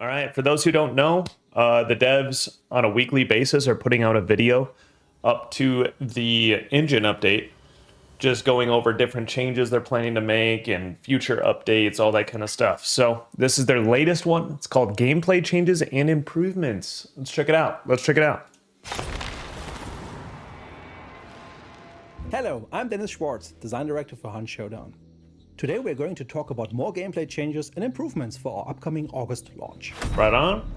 All right. For those who don't know, the devs on a weekly basis are putting out a video up to the engine update, just going over different changes they're planning to make and future updates, all that kind of stuff. So this is their latest one. It's called Gameplay Changes and Improvements. Let's check it out. Hello, I'm Dennis Schwartz, Design Director for Hunt Showdown. Today we're going to talk about more gameplay changes and improvements for our upcoming August launch. Right on.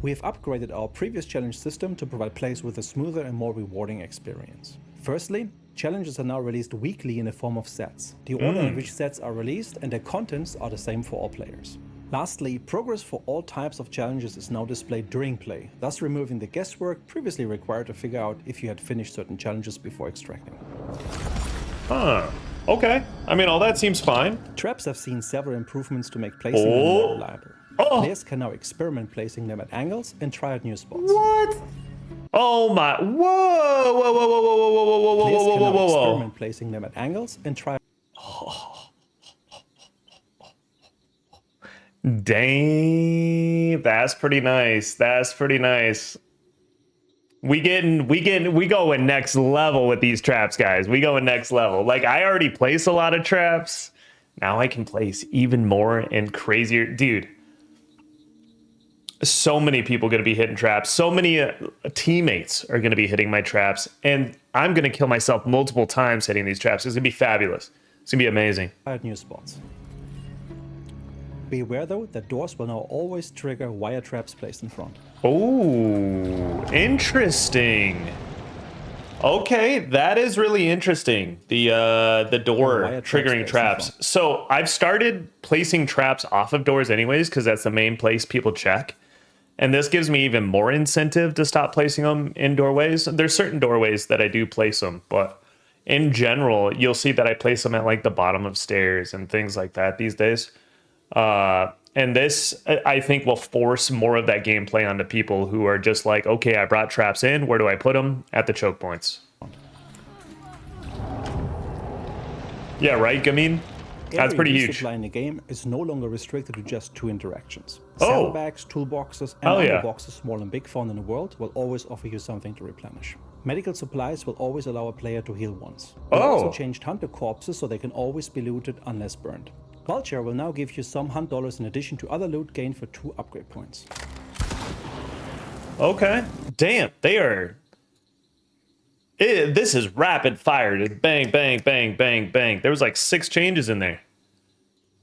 We have upgraded our previous challenge system to provide players with a smoother and more rewarding experience. Firstly, challenges are now released weekly in the form of sets. The order in which sets are released and their contents are the same for all players. Lastly, progress for all types of challenges is now displayed during play, thus removing the guesswork previously required to figure out if you had finished certain challenges before extracting. Huh. Okay. I mean, all that seems fine. Traps have seen several improvements to make placing them more reliable. Players can now experiment placing them at angles and try out new spots. What? Oh my! Whoa! Whoa! Whoa! Whoa! Whoa! Whoa! Whoa! Whoa! Whoa! Players can Whoa! now Whoa! Whoa! experiment placing them at angles and try. Dang, that's pretty nice. We going next level with these traps, guys. We going next level. Like, I already place a lot of traps. Now I can place even more and crazier. Dude, so many people going to be hitting traps. So many teammates are going to be hitting my traps. And I'm going to kill myself multiple times hitting these traps. It's going to be fabulous. It's going to be amazing. Try out new spots. Be aware though that doors will now always trigger wire traps placed in front. Oh, interesting. Okay, that is really interesting. The door triggering traps. So I've started placing traps off of doors anyways, because that's the main place people check. And this gives me even more incentive to stop placing them in doorways. There's certain doorways that I do place them, but in general, you'll see that I place them at like the bottom of stairs and things like that these days. And this, I think, will force more of that gameplay onto people who are just like, okay, I brought traps in. Where do I put them? At the choke points. Yeah, right? I mean, that's pretty huge. Supply in the game is no longer restricted to just 2 interactions. Oh. Saddlebags, toolboxes, and other boxes, small and big, found in the world, will always offer you something to replenish. Medical supplies will always allow a player to heal once. We also changed hunter corpses so they can always be looted unless burned. Vulture will now give you some hunt dollars in addition to other loot gained for 2 upgrade points. Okay. Damn, they are... this is rapid fire. It's bang, bang, bang, bang, bang. There was like 6 changes in there.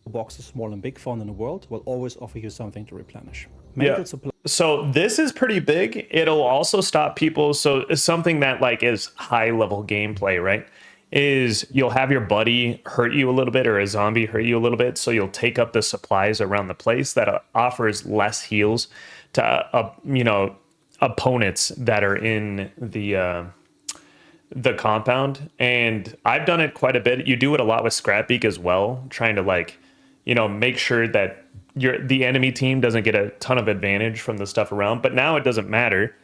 Boxes, small and big, found in the world, will always offer you something to replenish. Medical supply. So this is pretty big. It'll also stop people. So something that like is high level gameplay, right? Is you'll have your buddy hurt you a little bit or a zombie hurt you a little bit. So you'll take up the supplies around the place that offers less heals to, opponents that are in the compound. And I've done it quite a bit. You do it a lot with Scrapbeak as well, trying to like, make sure that the enemy team doesn't get a ton of advantage from the stuff around. But now it doesn't matter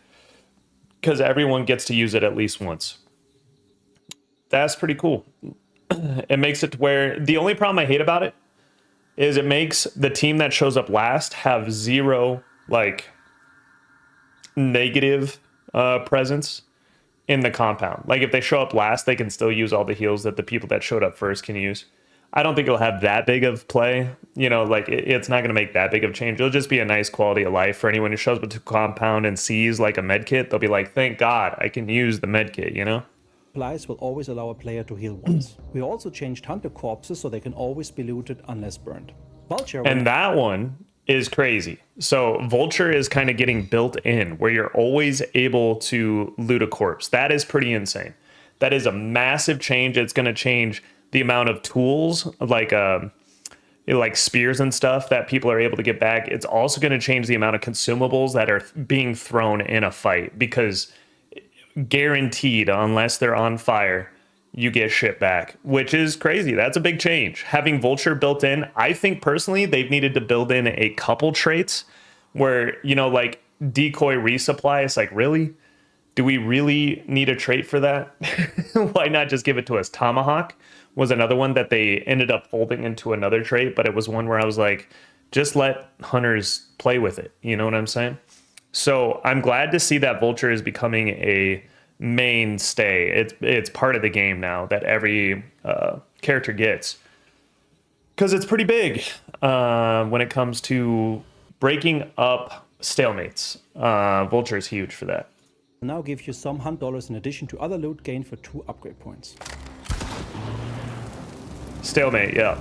because everyone gets to use it at least once. That's pretty cool. It makes it to where the only problem I hate about it is it makes the team that shows up last have 0 like negative presence in the compound. Like if they show up last, they can still use all the heals that the people that showed up first can use. I don't think it'll have that big of play. It's not going to make that big of change. It'll just be a nice quality of life for anyone who shows up to compound and sees like a med kit. They'll be like, thank God I can use the med kit, Supplies will always allow a player to heal once. We also changed hunter corpses so they can always be looted unless burned. Vulture and that one is crazy. So Vulture is kind of getting built in where you're always able to loot a corpse. That is pretty insane. That is a massive change. It's going to change the amount of tools like spears and stuff that people are able to get back. It's also going to change the amount of consumables that are being thrown in a fight because guaranteed, unless they're on fire, you get shit back, which is crazy. That's a big change. Having Vulture built in, I think personally they've needed to build in a couple traits where, like decoy resupply. It's like, really? Do we really need a trait for that? Why not just give it to us? Tomahawk, was another one that they ended up folding into another trait, but it was one where I was like, just let hunters play with it. You know what I'm saying? So I'm glad to see that vulture is becoming a mainstay. It's part of the game now that every character gets, because it's pretty big when it comes to breaking up stalemates. Vulture is huge for that. Now give you some hunt dollars in addition to other loot gained for 2 upgrade points. Stalemate, yeah.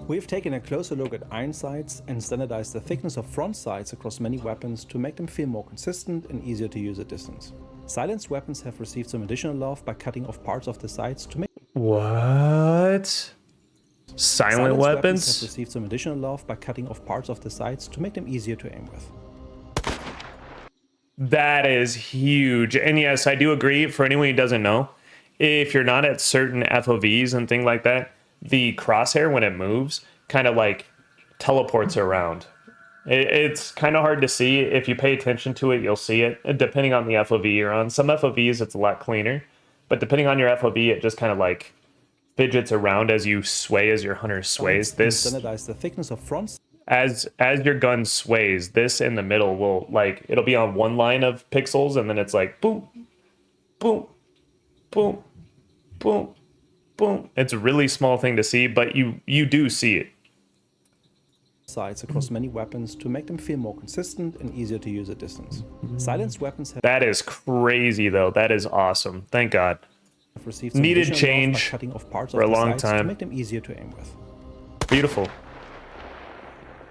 We've taken a closer look at iron sights and standardized the thickness of front sights across many weapons to make them feel more consistent and easier to use at distance. Silenced weapons have received some additional love by cutting off parts of the sights to make What? Silent weapons have received some additional love by cutting off parts of the sights to make them easier to aim with. That is huge. And yes, I do agree. For anyone who doesn't know, if you're not at certain FOVs and things like that, the crosshair, when it moves, kind of like teleports around. It's kind of hard to see. If you pay attention to it, you'll see it. Depending on the FOV you're on. Some FOVs, it's a lot cleaner. But depending on your FOV, it just kind of like fidgets around as you sway, as your hunter sways. This standardize the thickness of fronts. As your gun sways, this in the middle will, like, it'll be on one line of pixels, and then it's like boom, boom, boom, boom, boom. It's a really small thing to see, but you do see it. Sights across many weapons to make them feel more consistent and easier to use at distance. Silenced weapons have That is crazy, though. That is awesome. Thank God. received some Needed additional love by change cutting off parts for of a the long sights to time. make them easier to aim with. Beautiful.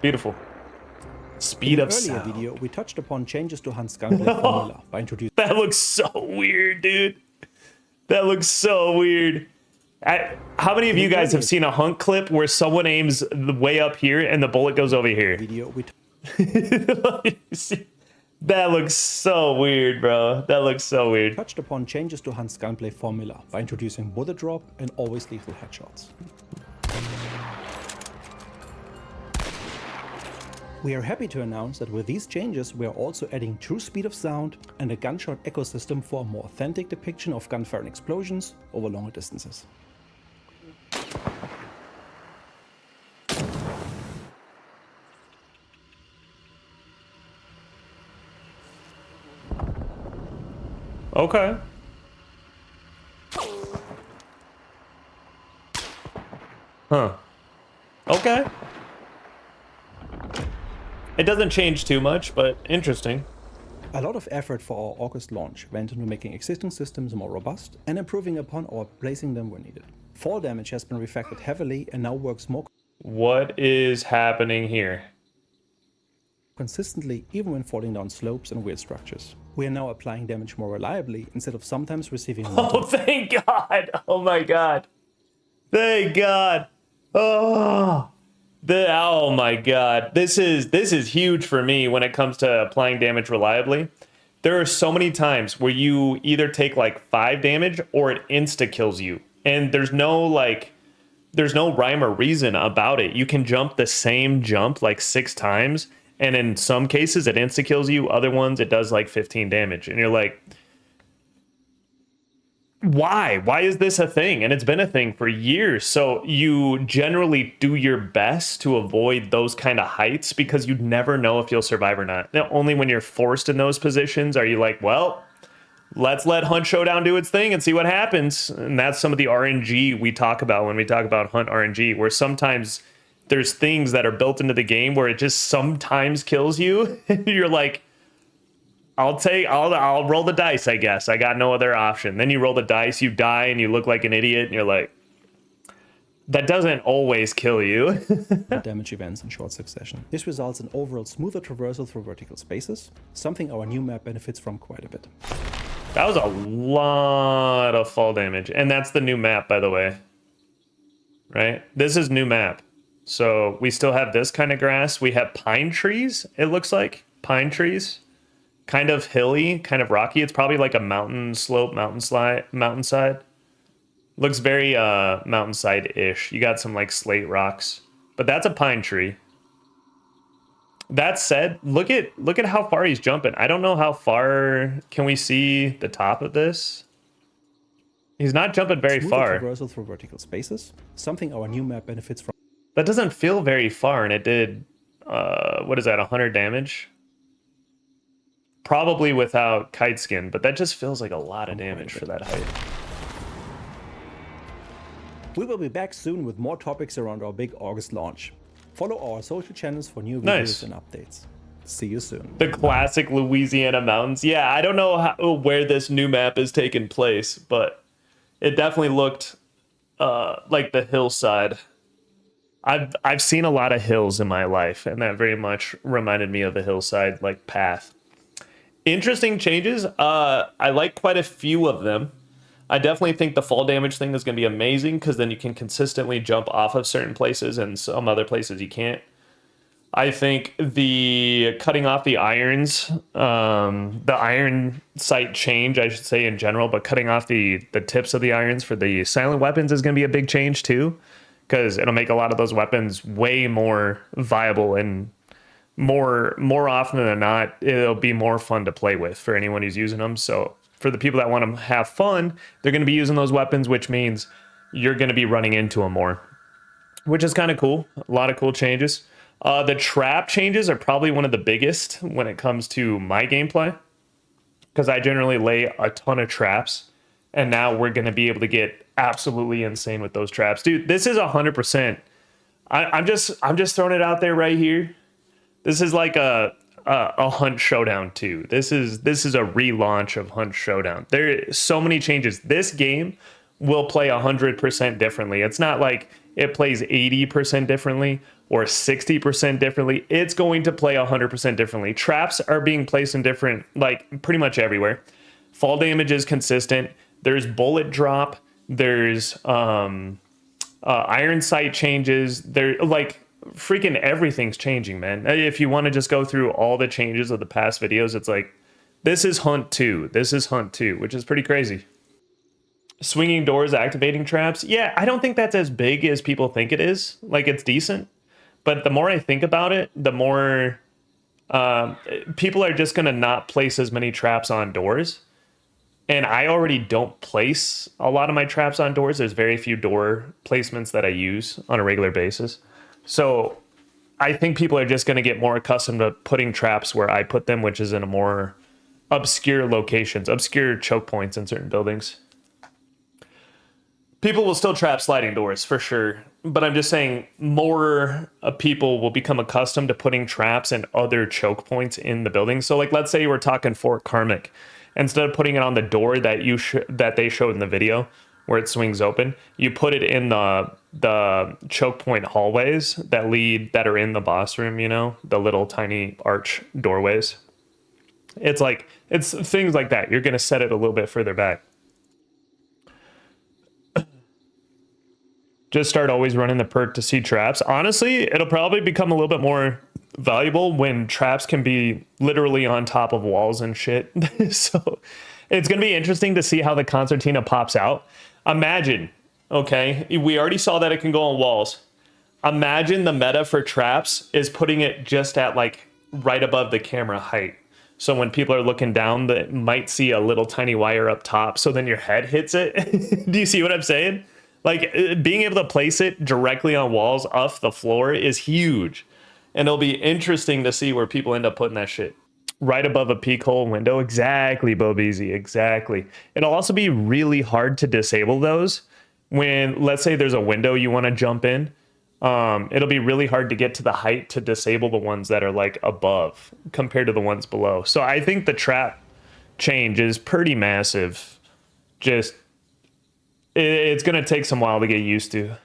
Beautiful. Speed In of the earlier sound. video, we touched upon changes to Hunt's gunplay formula by introducing That looks so weird, dude. That looks so weird. How many of you guys have seen a Hunt clip where someone aims way up here and the bullet goes over here? video. We That looks so weird, bro. That looks so weird. touched upon changes to Hunt's gunplay formula by introducing bullet drop and always lethal headshots. We are happy to announce that with these changes, we are also adding true speed of sound and a gunshot ecosystem for a more authentic depiction of gunfire and explosions over longer distances. Okay. Huh. Okay. It doesn't change too much, but interesting. A lot of effort for our August launch went into making existing systems more robust and improving upon or replacing them where needed. Fall damage has been refactored heavily and now works more What is happening here? consistently even when falling down slopes and weird structures. We are now applying damage more reliably instead of sometimes receiving Oh, thank God. Oh my God. Thank God. Oh. Oh my God. This is huge for me when it comes to applying damage reliably. There are so many times where you either take like 5 damage or it insta kills you. And there's no rhyme or reason about it. You can jump the same jump like 6 times, and in some cases it insta kills you. Other ones it does like 15 damage. And you're like, why? Why is this a thing? And it's been a thing for years. So you generally do your best to avoid those kind of heights because you never know if you'll survive or not. Now, only when you're forced in those positions are you like, well, let's let Hunt Showdown do its thing and see what happens. And that's some of the RNG we talk about when we talk about Hunt RNG, where sometimes there's things that are built into the game where it just sometimes kills you. And you're like, I'll roll the dice, I guess. I got no other option. Then you roll the dice, you die, and you look like an idiot, and you're like, that doesn't always kill you. damage events in short succession. This results in overall smoother traversal through vertical spaces, something our new map benefits from quite a bit. That was a lot of fall damage. And that's the new map, by the way. Right? This is new map. So we still have this kind of grass. We have pine trees, it looks like. Pine trees. Kind of hilly, kind of rocky. It's probably like a mountain slope, mountainside. Looks very mountainside-ish. You got some like slate rocks. But that's a pine tree. That said, look at how far he's jumping. I don't know how far. Can we see the top of this? He's not jumping very Smoother far. traversal through vertical spaces, something our new map benefits from. That doesn't feel very far, and it did, what is that, 100 damage? Probably without kite skin, but that just feels like a lot of damage for that height. We will be back soon with more topics around our big August launch. Follow our social channels for new videos Nice. and updates. See you soon. The classic Louisiana mountains. Yeah, I don't know where this new map is taking place, but it definitely looked like the hillside. I've seen a lot of hills in my life, and that very much reminded me of a hillside like path. Interesting changes. I like quite a few of them. I definitely think the fall damage thing is going to be amazing because then you can consistently jump off of certain places and some other places you can't. I think the cutting off the irons, the iron sight change, I should say in general, but cutting off the tips of the irons for the silent weapons is going to be a big change too, because it'll make a lot of those weapons way more viable, and more often than not, it'll be more fun to play with for anyone who's using them. So for the people that want to have fun, they're going to be using those weapons, which means you're going to be running into them more, which is kind of cool. A lot of cool changes. The trap changes are probably one of the biggest when it comes to my gameplay, because I generally lay a ton of traps, and now we're going to be able to get absolutely insane with those traps. Dude, this is 100%. I'm just throwing it out there right here. This is like a Hunt Showdown 2. This is a relaunch of Hunt Showdown. There are so many changes. This game will play 100% differently. It's not like it plays 80% differently or 60% differently. It's going to play 100% differently. Traps are being placed in different, like pretty much everywhere. Fall damage is consistent. There's bullet drop. There's iron sight changes. There, like, freaking everything's changing, man. If you want to just go through all the changes of the past videos, it's like, this is Hunt 2. This is Hunt 2, which is pretty crazy. Swinging doors, activating traps. Yeah, I don't think that's as big as people think it is. Like, it's decent. But the more I think about it, the more people are just going to not place as many traps on doors. And I already don't place a lot of my traps on doors. There's very few door placements that I use on a regular basis. So I think people are just going to get more accustomed to putting traps where I put them, which is in a more obscure locations, obscure choke points in certain buildings. People will still trap sliding doors for sure, but I'm just saying more people will become accustomed to putting traps and other choke points in the building. So like, let's say you were talking Fort Karmic, instead of putting it on the door that that they showed in the video where it swings open, you put it in the choke point hallways that are in the boss room, you know, the little tiny arch doorways. It's things like that. You're going to set it a little bit further back. Just start always running the perk to see traps. Honestly, it'll probably become a little bit more valuable when traps can be literally on top of walls and shit. So it's going to be interesting to see how the concertina pops out. Imagine, okay, we already saw that it can go on walls. Imagine the meta for traps is putting it just at like right above the camera height. So when people are looking down, they might see a little tiny wire up top. So then your head hits it. Do you see what I'm saying? Like, being able to place it directly on walls off the floor is huge. And it'll be interesting to see where people end up putting that shit. Right above a peek hole window. Exactly, Bobeezy. Exactly. It'll also be really hard to disable those when, let's say there's a window you want to jump in. It'll be really hard to get to the height to disable the ones that are like above compared to the ones below. So I think the trap change is pretty massive. Just... it's going to take some while to get used to.